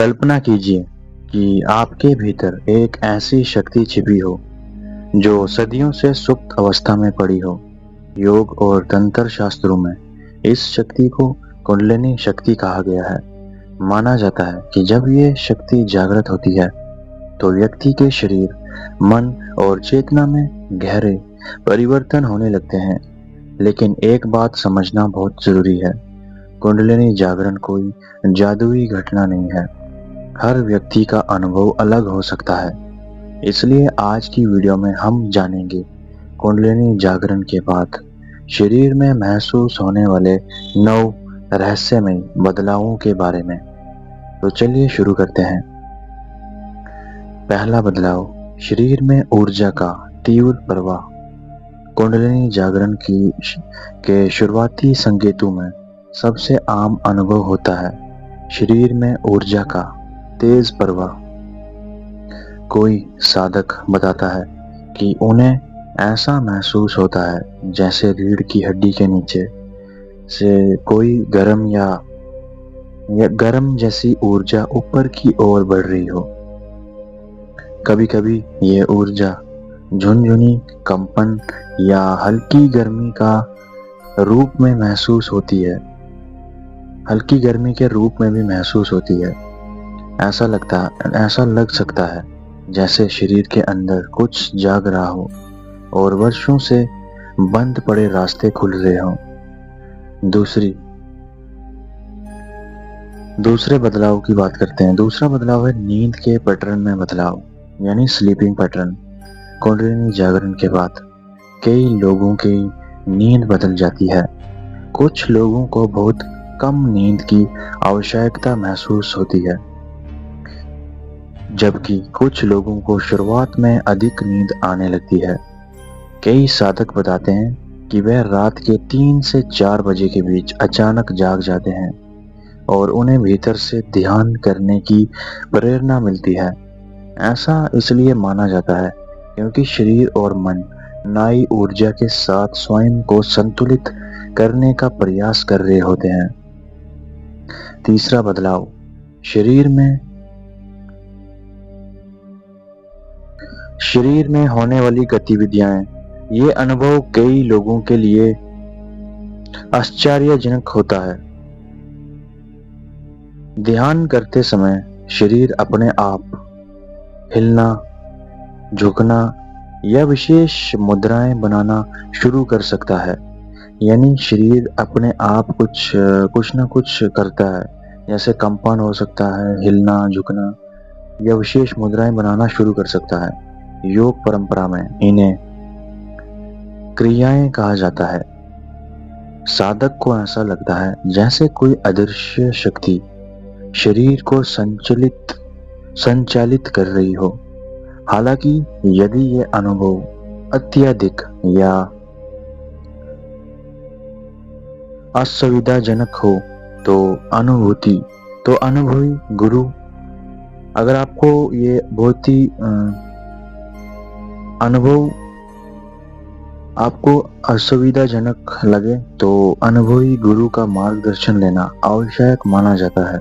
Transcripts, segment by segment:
कल्पना कीजिए कि आपके भीतर एक ऐसी शक्ति छिपी हो जो सदियों से सुप्त अवस्था में पड़ी हो। योग और तंत्र शास्त्रों में इस शक्ति को कुंडलिनी शक्ति कहा गया है। माना जाता है कि जब ये शक्ति जागृत होती है तो व्यक्ति के शरीर, मन और चेतना में गहरे परिवर्तन होने लगते हैं। लेकिन एक बात समझना बहुत जरूरी है, कुंडलिनी जागरण कोई जादुई घटना नहीं है। हर व्यक्ति का अनुभव अलग हो सकता है। इसलिए आज की वीडियो में हम जानेंगे कुंडलिनी जागरण के बाद शरीर में महसूस होने वाले 9 रहस्यमय बदलावों के बारे में। तो चलिए शुरू करते हैं। पहला बदलाव, शरीर में ऊर्जा का तीव्र प्रवाह। कुंडलिनी जागरण के शुरुआती संकेतों में सबसे आम अनुभव होता है शरीर में ऊर्जा का तेज प्रवाह। कोई साधक बताता है कि उन्हें ऐसा महसूस होता है जैसे रीढ़ की हड्डी के नीचे से कोई गर्म जैसी ऊर्जा ऊपर की ओर बढ़ रही हो। कभी कभी ये ऊर्जा झुनझुनी कंपन या हल्की गर्मी का रूप में महसूस होती है। हल्की गर्मी के रूप में भी महसूस होती है। ऐसा लग सकता है जैसे शरीर के अंदर कुछ जाग रहा हो और वर्षों से बंद पड़े रास्ते खुल रहे हों। दूसरे बदलाव की बात करते हैं। दूसरा बदलाव है नींद के पैटर्न में बदलाव, यानी स्लीपिंग पैटर्न। कुंडलिनी जागरण के बाद कई लोगों की नींद बदल जाती है। कुछ लोगों को बहुत कम नींद की आवश्यकता महसूस होती है, जबकि कुछ लोगों को शुरुआत में अधिक नींद आने लगती है। कई साधक बताते हैं कि वह रात के 3 से 4 बजे के बीच अचानक जाग जाते हैं और उन्हें भीतर से ध्यान करने की प्रेरणा मिलती है। ऐसा इसलिए माना जाता है क्योंकि शरीर और मन नई ऊर्जा के साथ स्वयं को संतुलित करने का प्रयास कर रहे होते हैं। तीसरा बदलाव, शरीर में होने वाली गतिविधियां। ये अनुभव कई लोगों के लिए आश्चर्यजनक होता है। ध्यान करते समय शरीर अपने आप हिलना, झुकना या विशेष मुद्राएं बनाना शुरू कर सकता है। यानी शरीर अपने आप कुछ ना कुछ करता है, जैसे कंपन हो सकता है, हिलना, झुकना या विशेष मुद्राएं बनाना शुरू कर सकता है। योग परंपरा में इन्हें क्रियाएं कहा जाता है। साधक को ऐसा लगता है जैसे कोई अदृश्य शक्ति शरीर को संचालित कर रही हो। हालांकि यदि यह अनुभव अत्यधिक या असुविधाजनक हो तो अनुभवी गुरु, अगर आपको ये बहुत ही अनुभव आपको असुविधाजनक लगे तो अनुभवी गुरु का मार्गदर्शन लेना आवश्यक माना जाता है।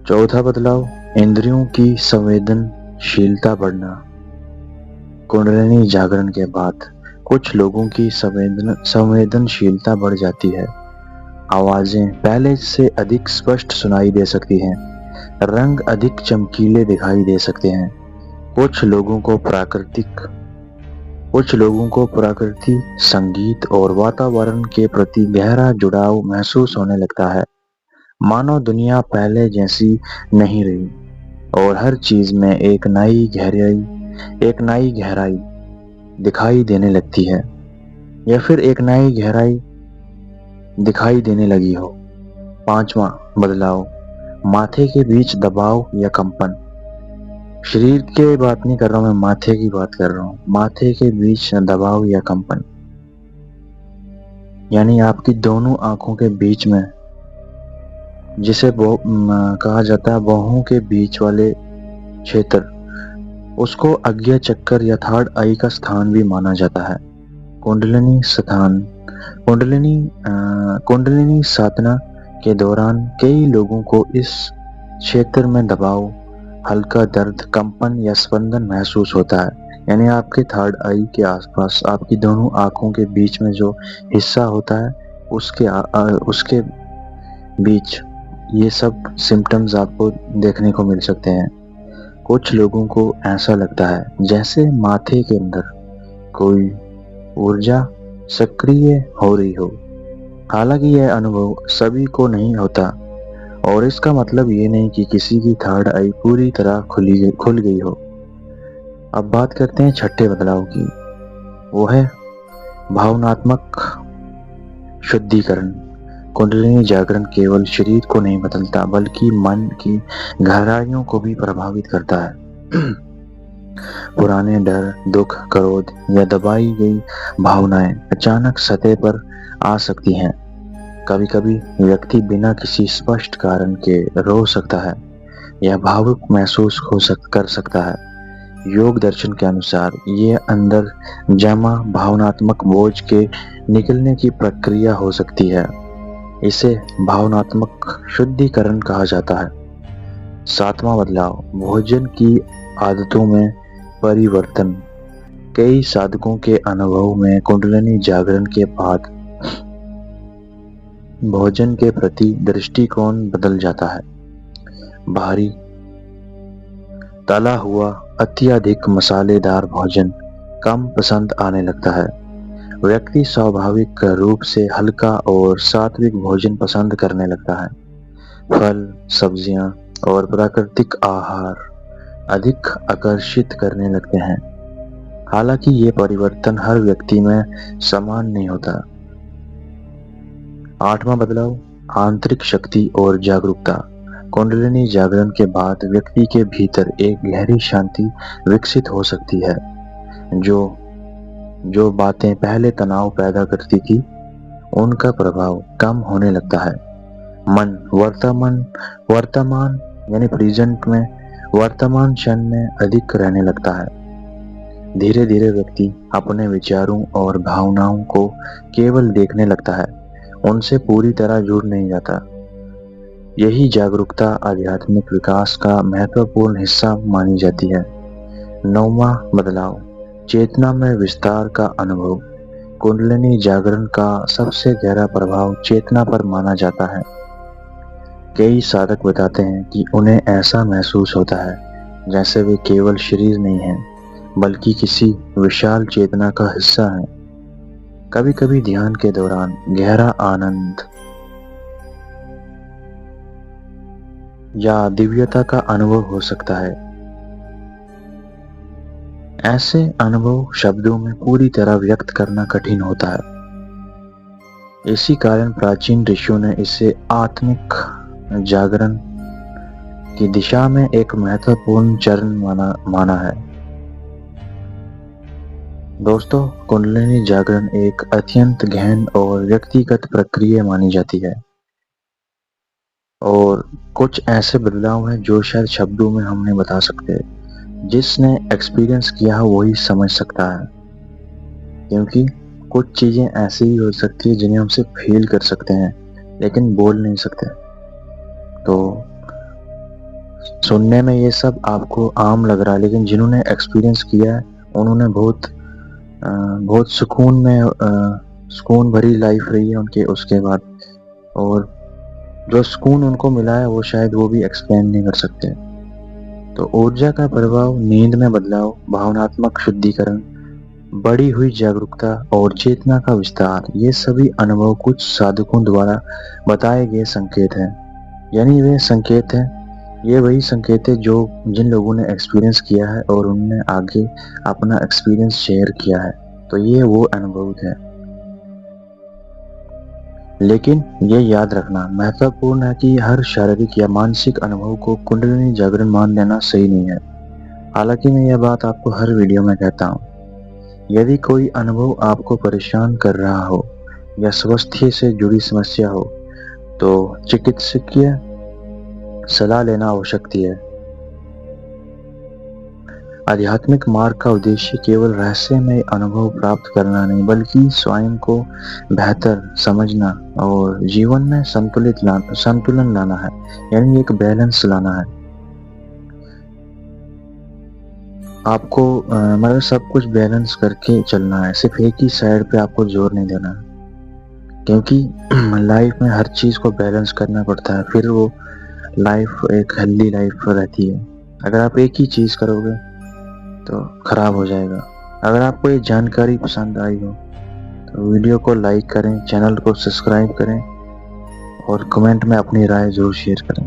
चौथा बदलाव, इंद्रियों की संवेदनशीलता बढ़ना। कुंडलिनी जागरण के बाद कुछ लोगों की संवेदनशीलता बढ़ जाती है। आवाजें पहले से अधिक स्पष्ट सुनाई दे सकती हैं। रंग अधिक चमकीले दिखाई दे सकते हैं। कुछ लोगों को प्रकृति, संगीत और वातावरण के प्रति गहरा जुड़ाव महसूस होने लगता है। मानो दुनिया पहले जैसी नहीं रही और हर चीज में एक नई गहराई दिखाई देने लगती है, या फिर एक नई गहराई दिखाई देने लगी हो। पांचवा बदलाव, माथे के बीच दबाव या कंपन। शरीर की बात नहीं कर रहा हूं मैं, माथे की बात कर रहा हूं। माथे के बीच दबाव या कंपन, यानी आपकी दोनों आंखों के बीच में, जिसे कहा जाता है बाहों के बीच वाले क्षेत्र, उसको आज्ञा चक्र या थर्ड आई का स्थान भी माना जाता है। कुंडलिनी साधना के दौरान कई लोगों को इस क्षेत्र में दबाव, हल्का दर्द, कंपन या स्पंदन महसूस होता है। यानी आपके थर्ड आई के आसपास, आपकी दोनों आंखों के बीच में जो हिस्सा होता है उसके बीच ये सब सिम्टम्स आपको देखने को मिल सकते हैं। कुछ लोगों को ऐसा लगता है जैसे माथे के अंदर कोई ऊर्जा सक्रिय हो रही हो। हालांकि यह अनुभव सभी को नहीं होता और इसका मतलब ये नहीं कि किसी की थर्ड आई पूरी तरह खुल गई हो। अब बात करते हैं छठे बदलाव की, वो है भावनात्मक शुद्धिकरण। कुंडलिनी जागरण केवल शरीर को नहीं बदलता बल्कि मन की गहराइयों को भी प्रभावित करता है। पुराने डर, दुख, क्रोध या दबाई गई भावनाएं अचानक सतह पर आ सकती हैं। कभी कभी व्यक्ति बिना किसी स्पष्ट कारण के रो सकता है या भावुक महसूस कर सकता है। योग दर्शन के अनुसार ये अंदर जमा भावनात्मक बोझ के निकलने की प्रक्रिया हो सकती है। इसे भावनात्मक शुद्धिकरण कहा जाता है। सातवां बदलाव, भोजन की आदतों में परिवर्तन। कई साधकों के अनुभव में कुंडलिनी जागरण के बाद भोजन के प्रति दृष्टिकोण बदल जाता है। भारी, तला हुआ, अत्यधिक मसालेदार भोजन कम पसंद आने लगता है। व्यक्ति स्वाभाविक रूप से हल्का और सात्विक भोजन पसंद करने लगता है। फल, सब्जियां और प्राकृतिक आहार अधिक आकर्षित करने लगते हैं। हालांकि ये परिवर्तन हर व्यक्ति में समान नहीं होता। आठवां बदलाव, आंतरिक शक्ति और जागरूकता। कुंडलिनी जागरण के बाद व्यक्ति के भीतर एक गहरी शांति विकसित हो सकती है। जो बातें पहले तनाव पैदा करती थी, उनका प्रभाव कम होने लगता है। मन वर्तमान यानी प्रेजेंट में, वर्तमान क्षण में अधिक रहने लगता है। धीरे धीरे व्यक्ति अपने विचारों और भावनाओं को केवल देखने लगता है, उनसे पूरी तरह जुड़ नहीं जाता। यही जागरूकता आध्यात्मिक विकास का महत्वपूर्ण हिस्सा मानी जाती है। नौवां बदलाव, चेतना में विस्तार का अनुभव। कुंडलिनी जागरण का सबसे गहरा प्रभाव चेतना पर माना जाता है। कई साधक बताते हैं कि उन्हें ऐसा महसूस होता है जैसे वे केवल शरीर नहीं हैं, बल्कि किसी विशाल चेतना का हिस्सा हैं। कभी कभी ध्यान के दौरान गहरा आनंद या दिव्यता का अनुभव हो सकता है। ऐसे अनुभव शब्दों में पूरी तरह व्यक्त करना कठिन होता है। इसी कारण प्राचीन ऋषियों ने इसे आत्मिक जागरण की दिशा में एक महत्वपूर्ण चरण माना है। दोस्तों, कुंडलिनी जागरण एक अत्यंत गहन और व्यक्तिगत प्रक्रिया मानी जाती है और कुछ ऐसे बदलाव हैं जो शायद शब्दों में हम नहीं बता सकते। जिसने एक्सपीरियंस किया है वही समझ सकता है, क्योंकि कुछ चीजें ऐसी ही हो सकती है जिन्हें हम सिर्फ फील कर सकते हैं लेकिन बोल नहीं सकते। तो सुनने में ये सब आपको आम लग रहा है, लेकिन जिन्होंने एक्सपीरियंस किया है उन्होंने बहुत सुकून भरी लाइफ रही है उनके उसके बाद, और जो सुकून उनको मिला है वो शायद वो भी एक्सप्लेन नहीं कर सकते। तो ऊर्जा का प्रभाव, नींद में बदलाव, भावनात्मक शुद्धिकरण, बढ़ी हुई जागरूकता और चेतना का विस्तार, ये सभी अनुभव कुछ साधकों द्वारा बताए गए संकेत हैं। यानी वे संकेत हैं, ये वही संकेत है जो जिन लोगों ने एक्सपीरियंस किया है और उन्होंने आगे अपना एक्सपीरियंस शेयर किया है, तो ये वो अनुभव है। लेकिन ये याद रखना महत्वपूर्ण है कि हर शारीरिक या मानसिक अनुभव को कुंडलिनी जागरण मान लेना सही नहीं है। हालांकि मैं यह बात आपको हर वीडियो में कहता हूँ, यदि कोई अनुभव आपको परेशान कर रहा हो या स्वास्थ्य से जुड़ी समस्या हो तो चिकित्सकीय सलाह लेना आवश्यक है। आध्यात्मिक मार्ग का उद्देश्य केवल रहस्यमय अनुभव प्राप्त करना नहीं, बल्कि स्वयं को बेहतर समझना और जीवन में संतुलन लाना है, यानी एक बैलेंस लाना है। आपको मतलब सब कुछ बैलेंस करके चलना है, सिर्फ एक ही साइड पे आपको जोर नहीं देना है, क्योंकि लाइफ में हर चीज को बैलेंस करना पड़ता है, फिर वो लाइफ एक हेल्दी लाइफ रहती है। अगर आप एक ही चीज करोगे तो खराब हो जाएगा। अगर आपको ये जानकारी पसंद आई हो तो वीडियो को लाइक करें, चैनल को सब्सक्राइब करें और कमेंट में अपनी राय जरूर शेयर करें।